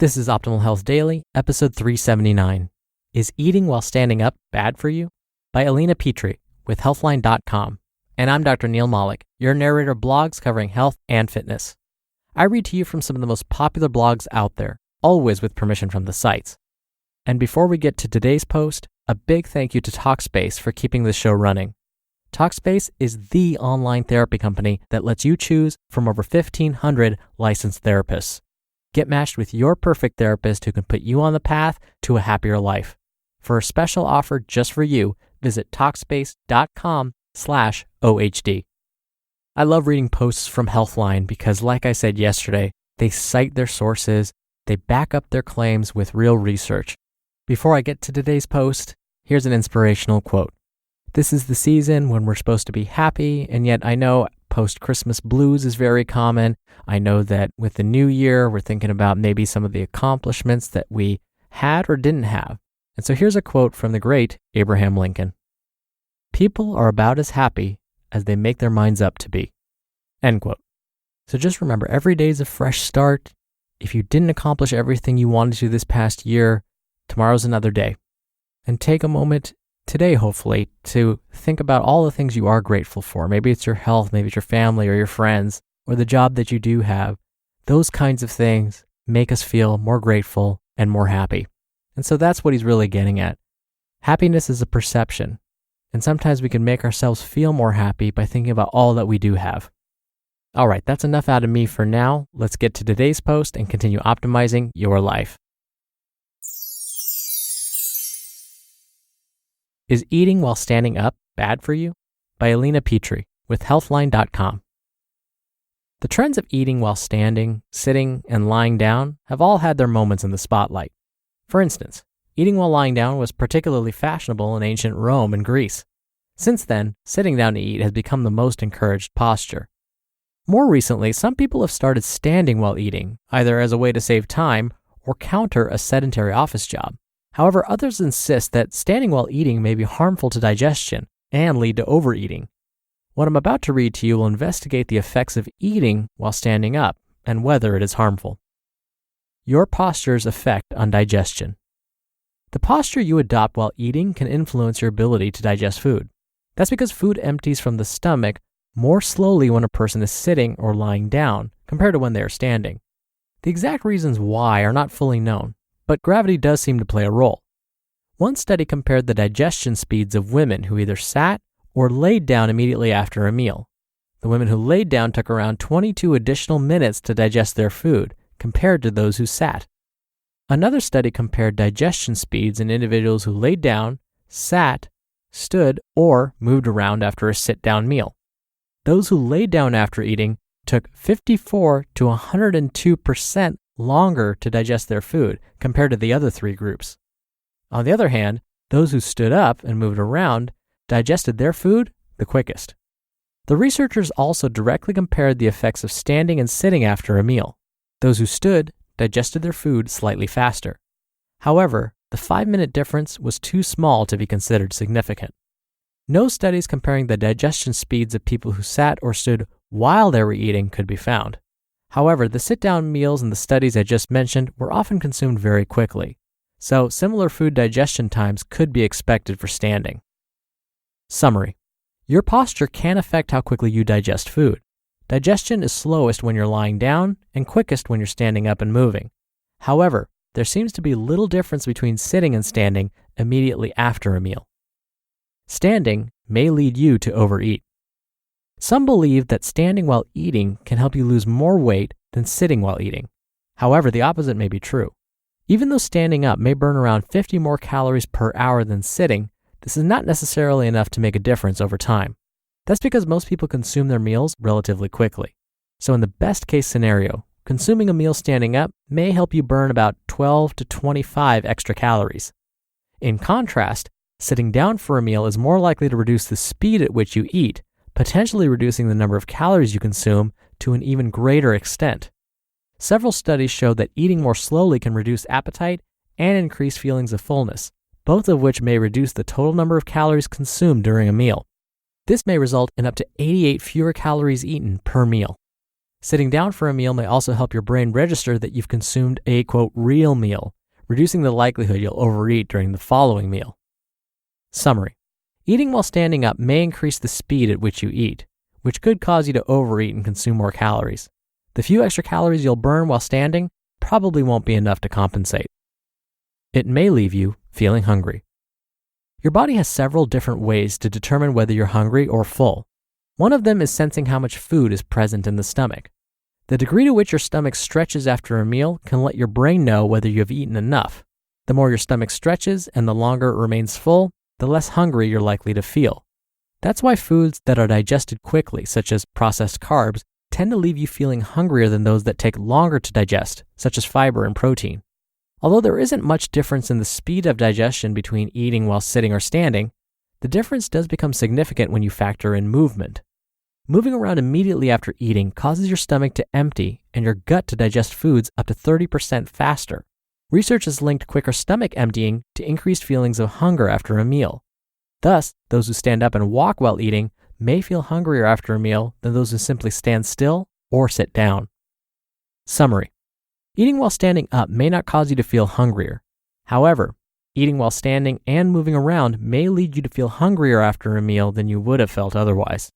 This is Optimal Health Daily, episode 379. Is Eating While Standing Up Bad for You? By Alina Petre with Healthline.com. And I'm Dr. Neil Malik, your narrator of blogs covering health and fitness. I read to you from some of the most popular blogs out there, always with permission from the sites. And before we get to today's post, a big thank you to Talkspace for keeping this show running. Talkspace is the online therapy company that lets you choose from over 1,500 licensed therapists. Get matched with your perfect therapist who can put you on the path to a happier life. For a special offer just for you, visit Talkspace.com/OHD. I love reading posts from Healthline because, like I said yesterday, they cite their sources, they back up their claims with real research. Before I get to today's post, here's an inspirational quote. This is the season when we're supposed to be happy, and yet I know post-Christmas blues is very common. I know that with the new year, we're thinking about maybe some of the accomplishments that we had or didn't have. And so here's a quote from the great Abraham Lincoln. People are about as happy as they make their minds up to be. End quote. So just remember, every day is a fresh start. If you didn't accomplish everything you wanted to this past year, tomorrow's another day. And take a moment today, hopefully, to think about all the things you are grateful for. Maybe it's your health, maybe it's your family or your friends, or the job that you do have. Those kinds of things make us feel more grateful and more happy. And so that's what he's really getting at. Happiness is a perception, and sometimes we can make ourselves feel more happy by thinking about all that we do have. All right, that's enough out of me for now. Let's get to today's post and continue optimizing your life. Is Eating While Standing Up Bad for You? By Alina Petre with Healthline.com. The trends of eating while standing, sitting, and lying down have all had their moments in the spotlight. For instance, eating while lying down was particularly fashionable in ancient Rome and Greece. Since then, sitting down to eat has become the most encouraged posture. More recently, some people have started standing while eating, either as a way to save time or counter a sedentary office job. However, others insist that standing while eating may be harmful to digestion and lead to overeating. What I'm about to read to you will investigate the effects of eating while standing up and whether it is harmful. Your posture's effect on digestion. The posture you adopt while eating can influence your ability to digest food. That's because food empties from the stomach more slowly when a person is sitting or lying down compared to when they are standing. The exact reasons why are not fully known, but gravity does seem to play a role. One study compared the digestion speeds of women who either sat or laid down immediately after a meal. The women who laid down took around 22 additional minutes to digest their food compared to those who sat. Another study compared digestion speeds in individuals who laid down, sat, stood, or moved around after a sit-down meal. Those who laid down after eating took 54 to 102% longer to digest their food compared to the other three groups. On the other hand, those who stood up and moved around digested their food the quickest. The researchers also directly compared the effects of standing and sitting after a meal. Those who stood digested their food slightly faster. However, the 5-minute difference was too small to be considered significant. No studies comparing the digestion speeds of people who sat or stood while they were eating could be found. However, the sit-down meals in the studies I just mentioned were often consumed very quickly, so similar food digestion times could be expected for standing. Summary. Your posture can affect how quickly you digest food. Digestion is slowest when you're lying down and quickest when you're standing up and moving. However, there seems to be little difference between sitting and standing immediately after a meal. Standing may lead you to overeat. Some believe that standing while eating can help you lose more weight than sitting while eating. However, the opposite may be true. Even though standing up may burn around 50 more calories per hour than sitting, this is not necessarily enough to make a difference over time. That's because most people consume their meals relatively quickly. So in the best case scenario, consuming a meal standing up may help you burn about 12 to 25 extra calories. In contrast, sitting down for a meal is more likely to reduce the speed at which you eat, potentially reducing the number of calories you consume to an even greater extent. Several studies show that eating more slowly can reduce appetite and increase feelings of fullness, both of which may reduce the total number of calories consumed during a meal. This may result in up to 88 fewer calories eaten per meal. Sitting down for a meal may also help your brain register that you've consumed a, quote, real meal, reducing the likelihood you'll overeat during the following meal. Summary. Eating while standing up may increase the speed at which you eat, which could cause you to overeat and consume more calories. The few extra calories you'll burn while standing probably won't be enough to compensate. It may leave you feeling hungry. Your body has several different ways to determine whether you're hungry or full. One of them is sensing how much food is present in the stomach. The degree to which your stomach stretches after a meal can let your brain know whether you have eaten enough. The more your stomach stretches and the longer it remains full, the less hungry you're likely to feel. That's why foods that are digested quickly, such as processed carbs, tend to leave you feeling hungrier than those that take longer to digest, such as fiber and protein. Although there isn't much difference in the speed of digestion between eating while sitting or standing, the difference does become significant when you factor in movement. Moving around immediately after eating causes your stomach to empty and your gut to digest foods up to 30% faster. Research has linked quicker stomach emptying to increased feelings of hunger after a meal. Thus, those who stand up and walk while eating may feel hungrier after a meal than those who simply stand still or sit down. Summary. Eating while standing up may not cause you to feel hungrier. However, eating while standing and moving around may lead you to feel hungrier after a meal than you would have felt otherwise.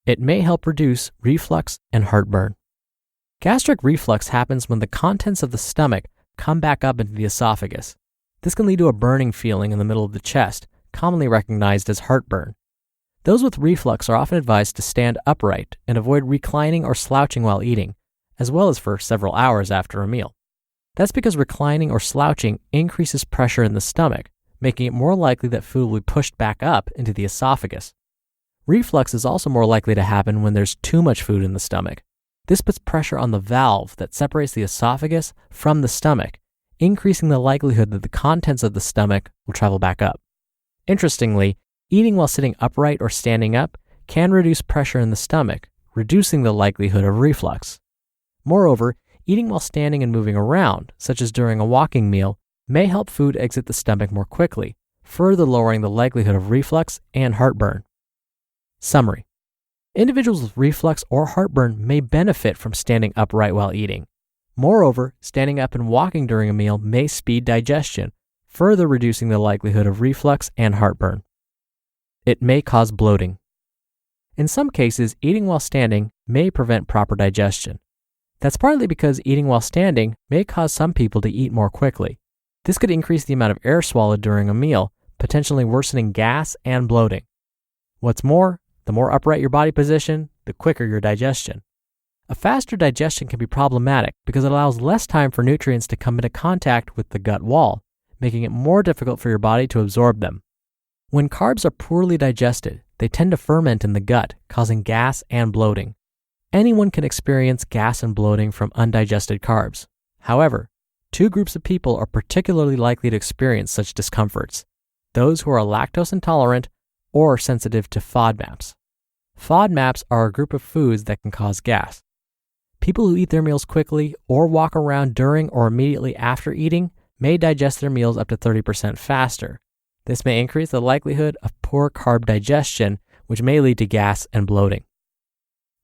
It may help reduce reflux and heartburn. Gastric reflux happens when the contents of the stomach come back up into the esophagus. This can lead to a burning feeling in the middle of the chest, commonly recognized as heartburn. Those with reflux are often advised to stand upright and avoid reclining or slouching while eating, as well as for several hours after a meal. That's because reclining or slouching increases pressure in the stomach, making it more likely that food will be pushed back up into the esophagus. Reflux is also more likely to happen when there's too much food in the stomach. This puts pressure on the valve that separates the esophagus from the stomach, increasing the likelihood that the contents of the stomach will travel back up. Interestingly, eating while sitting upright or standing up can reduce pressure in the stomach, reducing the likelihood of reflux. Moreover, eating while standing and moving around, such as during a walking meal, may help food exit the stomach more quickly, further lowering the likelihood of reflux and heartburn. Summary. Individuals with reflux or heartburn may benefit from standing upright while eating. Moreover, standing up and walking during a meal may speed digestion, further reducing the likelihood of reflux and heartburn. It may cause bloating. In some cases, eating while standing may prevent proper digestion. That's partly because eating while standing may cause some people to eat more quickly. This could increase the amount of air swallowed during a meal, potentially worsening gas and bloating. What's more, the more upright your body position, the quicker your digestion. A faster digestion can be problematic because it allows less time for nutrients to come into contact with the gut wall, making it more difficult for your body to absorb them. When carbs are poorly digested, they tend to ferment in the gut, causing gas and bloating. Anyone can experience gas and bloating from undigested carbs. However, two groups of people are particularly likely to experience such discomforts: those who are lactose intolerant or sensitive to FODMAPs. FODMAPs are a group of foods that can cause gas. People who eat their meals quickly or walk around during or immediately after eating may digest their meals up to 30% faster. This may increase the likelihood of poor carb digestion, which may lead to gas and bloating.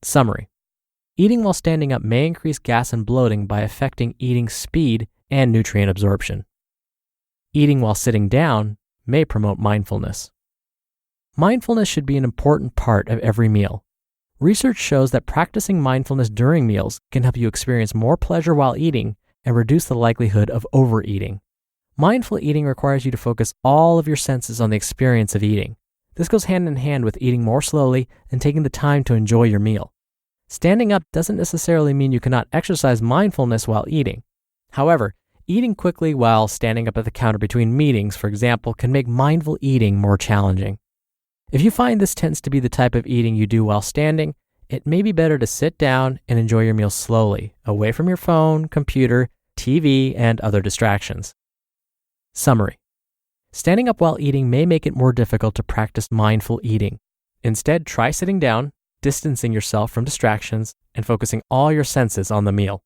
Summary. Eating while standing up may increase gas and bloating by affecting eating speed and nutrient absorption. Eating while sitting down may promote mindfulness. Mindfulness should be an important part of every meal. Research shows that practicing mindfulness during meals can help you experience more pleasure while eating and reduce the likelihood of overeating. Mindful eating requires you to focus all of your senses on the experience of eating. This goes hand in hand with eating more slowly and taking the time to enjoy your meal. Standing up doesn't necessarily mean you cannot exercise mindfulness while eating. However, eating quickly while standing up at the counter between meetings, for example, can make mindful eating more challenging. If you find this tends to be the type of eating you do while standing, it may be better to sit down and enjoy your meal slowly, away from your phone, computer, TV, and other distractions. Summary. Standing up while eating may make it more difficult to practice mindful eating. Instead, try sitting down, distancing yourself from distractions, and focusing all your senses on the meal.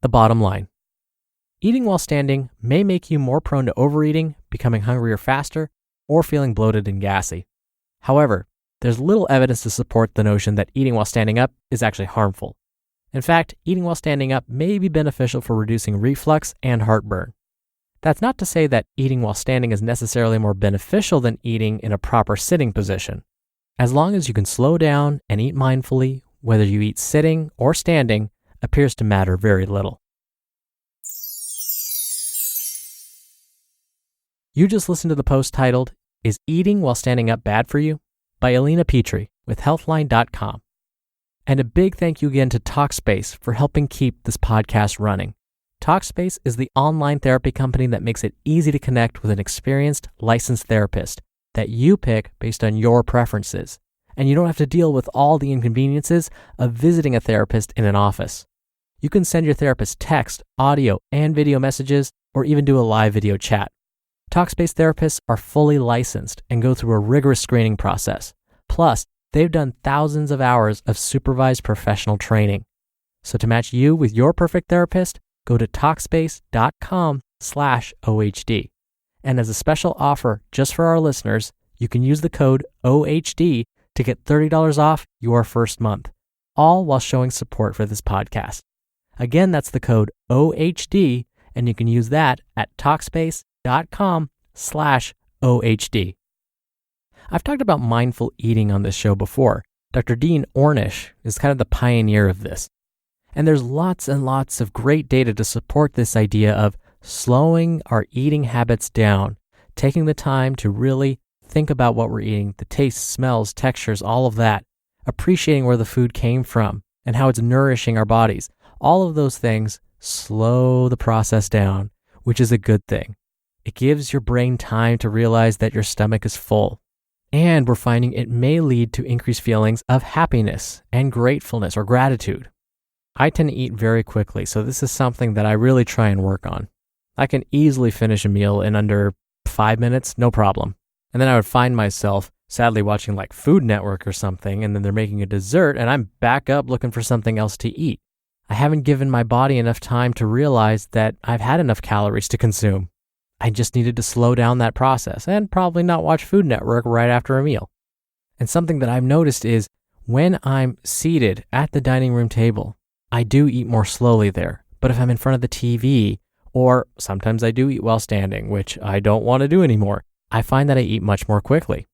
The bottom line. Eating while standing may make you more prone to overeating, becoming hungrier faster, or feeling bloated and gassy. However, there's little evidence to support the notion that eating while standing up is actually harmful. In fact, eating while standing up may be beneficial for reducing reflux and heartburn. That's not to say that eating while standing is necessarily more beneficial than eating in a proper sitting position. As long as you can slow down and eat mindfully, whether you eat sitting or standing appears to matter very little. You just listened to the post titled, "Is Eating While Standing Up Bad for You?" by Alina Petre with Healthline.com. And a big thank you again to Talkspace for helping keep this podcast running. Talkspace is the online therapy company that makes it easy to connect with an experienced, licensed therapist that you pick based on your preferences. And you don't have to deal with all the inconveniences of visiting a therapist in an office. You can send your therapist text, audio, and video messages, or even do a live video chat. Talkspace therapists are fully licensed and go through a rigorous screening process. Plus, they've done thousands of hours of supervised professional training. So to match you with your perfect therapist, go to Talkspace.com/OHD. And as a special offer just for our listeners, you can use the code OHD to get $30 off your first month, all while showing support for this podcast. Again, that's the code OHD, and you can use that at Talkspace.com/OHD. I've talked about mindful eating on this show before. Dr. Dean Ornish is kind of the pioneer of this. And there's lots and lots of great data to support this idea of slowing our eating habits down, taking the time to really think about what we're eating, the tastes, smells, textures, all of that, appreciating where the food came from and how it's nourishing our bodies. All of those things slow the process down, which is a good thing. It gives your brain time to realize that your stomach is full. And we're finding it may lead to increased feelings of happiness and gratefulness or gratitude. I tend to eat very quickly, so this is something that I really try and work on. I can easily finish a meal in under 5 minutes, no problem. And then I would find myself sadly watching like Food Network or something, and then they're making a dessert, and I'm back up looking for something else to eat. I haven't given my body enough time to realize that I've had enough calories to consume. I just needed to slow down that process and probably not watch Food Network right after a meal. And something that I've noticed is when I'm seated at the dining room table, I do eat more slowly there. But if I'm in front of the TV, or sometimes I do eat while standing, which I don't want to do anymore, I find that I eat much more quickly.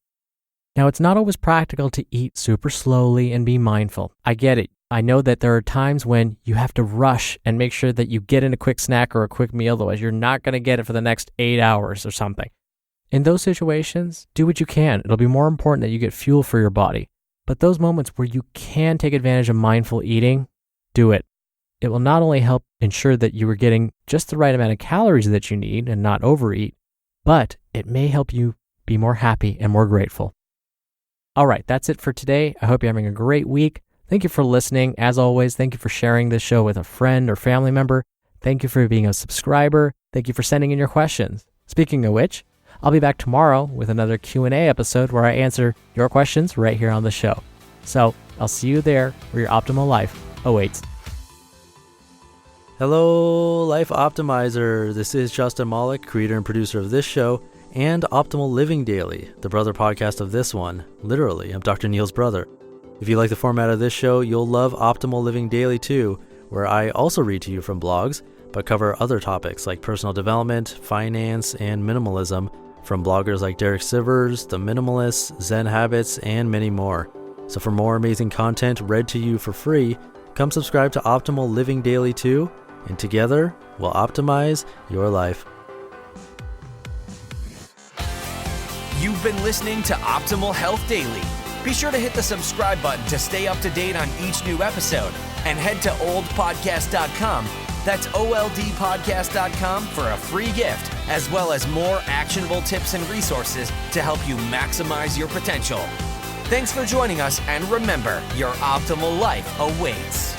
Now, it's not always practical to eat super slowly and be mindful. I get it. I know that there are times when you have to rush and make sure that you get in a quick snack or a quick meal, otherwise you're not going to get it for the next 8 hours or something. In those situations, do what you can. It'll be more important that you get fuel for your body. But those moments where you can take advantage of mindful eating, do it. It will not only help ensure that you are getting just the right amount of calories that you need and not overeat, but it may help you be more happy and more grateful. All right, that's it for today. I hope you're having a great week. Thank you for listening. As always, thank you for sharing this show with a friend or family member. Thank you for being a subscriber. Thank you for sending in your questions. Speaking of which, I'll be back tomorrow with another Q&A episode where I answer your questions right here on the show. So I'll see you there where your optimal life awaits. Hello, Life Optimizer. This is Justin Malik, creator and producer of this show and Optimal Living Daily, the brother podcast of this one. Literally, I'm Dr. Neil's brother. If you like the format of this show, you'll love Optimal Living Daily too, where I also read to you from blogs, but cover other topics like personal development, finance, and minimalism from bloggers like Derek Sivers, The Minimalists, Zen Habits, and many more. So for more amazing content read to you for free, come subscribe to Optimal Living Daily too, and together we'll optimize your life. You've been listening to Optimal Health Daily. Be sure to hit the subscribe button to stay up to date on each new episode, and head to oldpodcast.com. That's oldpodcast.com for a free gift, as well as more actionable tips and resources to help you maximize your potential. Thanks for joining us, and remember, your optimal life awaits.